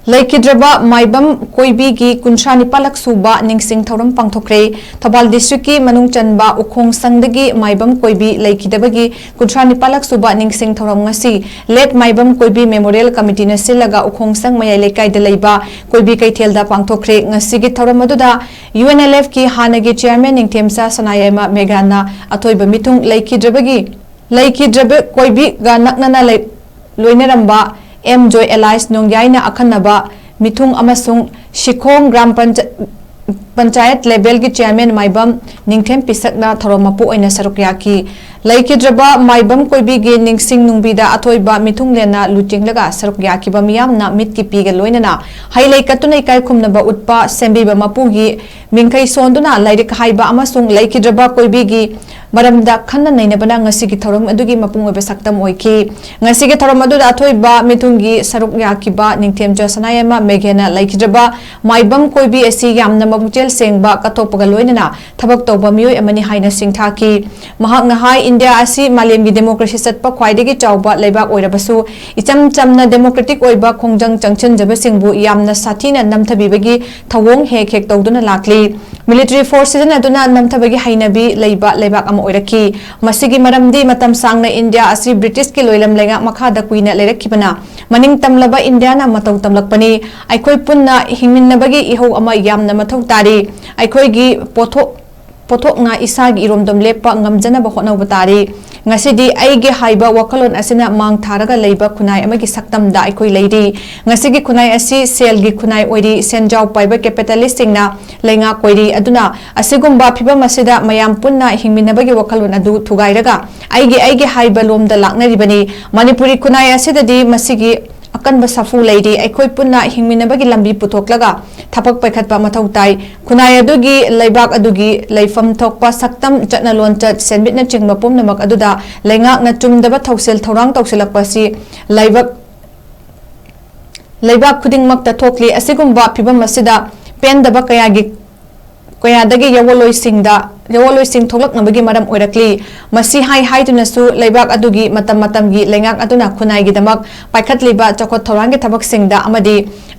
Leikhidraba Maibam Koibi ki Kunshani Lak Suba Ningsing Thouram Pangthok-Khre Thobal District ki Manung Chanba Ukhong Sangdagi Maibam Koibi Leikhidraba ki Kunshani Lak Suba Ningsing Thouram ngasi Let Maibam Koibi Memorial Committee na silaga Ukhong Sang Mayai Lekai de Leiba Koibi Kaithelda Pangthok-Khre ngasi gi Thouram aduda UNLF ki Hanagi Chairman Ningthemsa Sanayama Megana Athoiba Mithung Leikhidraba Koibi ga naknana loinaramba M Joy Allies Nongyaina Akhanaba Mithung Amasung Shikhong Gram Panchayat level ki chairman Maibam Ningthem Pisakna Thoromapu oina sarukyaki Leikhidraba Maibam Koibi gi Ningsing Nungbida Athoiba Mithung lena lutinglaga sarukyaki ba miyamna mitki piga loinana hailai katuna ikai khumnaba utpa sembiba mapugi mingkai sonduna lairik haiba amasung Leikhidraba Koibi gi maramda khanna nainabana ngasi gi thoram adugi mapung obe saktam oiki ngasi gi thoram adu athoiba mithungi sarukyaki ba Ningthem Sanayama Megena Leikhidraba Maibam Koibi asi yamna mabutel sengba katopga loinana thabak tawba miyoi amani haina singthaki mahakna hai India asi malemgi democracy satpa khwaidagi chawba leibak oirabasu icham chamna democratic oiba khongjang changchen jaba singbu yamna sathina namthabibagi thawong hek hek tawduna lakli military forces na aduna namthabagi hainabi leiba leibak ama oiraki masigi maramdi matam sangna India asi British ki loilam lenga makhada kuina lerakibana maning tamlaba India na mataw tamlakpani aikhoi punna hingminnabagi ihau ama yamna mathau tari aikhoi gi pothok nga isagi iromdom lepa ngamjana ba hotnaw batari ngasidi aige haiba wakalon asina mang tharaga leiba khunai amagi saktam da aikoi leidi ngasigi khunai asi sel gi khunai oiri senjaw paiba capitalist singna lenga koiri aduna asigumba phibam asida mayam punna hingminabagi wakalon adu thugairaga aige haiba lomda laknaribani manipuri khunai asidadi masigi akan basafu leidi aikoi punna hingminabagi lambi puthoklaga thapak paikhatpa mathau tai khunai adugi leibak adugi leifam thokpa saktam chatna loncha senbitna chingma pomnamak aduda lengak na chumdaba thousel thorang tawselakpa si leibak khudingmak ta thokli asigumba phibam asida pendaba kayadagi yawoloi sing tholak nabagi maram oirakli masi hai tunasu leibak adugi matam gi lengak aduna khunai gi damak paikhat liba chakot thorang gi thabak singda amadi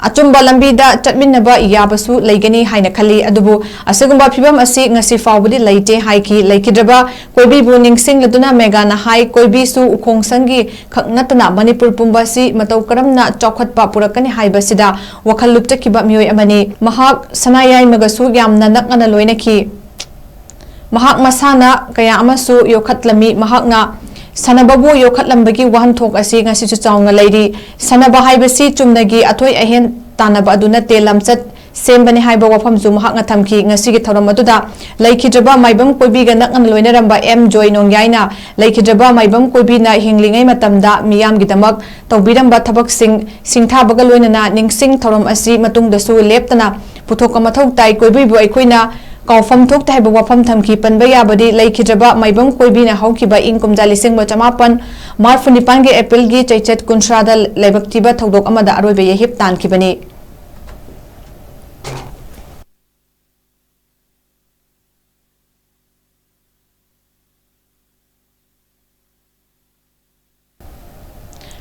achumba lambi da chatminnaba yabasu leigani haina khali adubu asugumba phibam asi ngasi fawbudi leite haiki Leikhidraba Koibi bu Ningsing laduna megana hai Koibi su ukhong sangi khaknatana manipur pumbasi matau karamna chokhatpa purakani haibasida wakhal luptakiba miyoi amani mahak sanayai magasu yamna nakana loinaki mahak masana kaya amasu yokhatlami mahakna sanababu yokhatlambagi wahanthok asi ngasi chu chawnga leiri sanaba haibasi chumnagi athoi ahen tanaba aduna telamchat sembani haiba wafam zu mahakna thamki ngasi gi thoram aduda Leikhidraba Maibam Koibi ga nakna loinaramba M Joy Nongyaina Leikhidraba Maibam Koibi na hinglingai matamda miyam gi damak tawbiramba thabak singthabaga loinana Ningsing Thouram asi matungdasu leptana puthokka mathau tai Koibi bu aikoina Kaufam thok ta haiba wafam thamki panba yabadi Leikhidraba Maibam Koibi na haukiba inkumja lising ba chamapan March 9 ge April gi chaichat kunsrada leibaktiba thodok amada aroibe yehip tankibani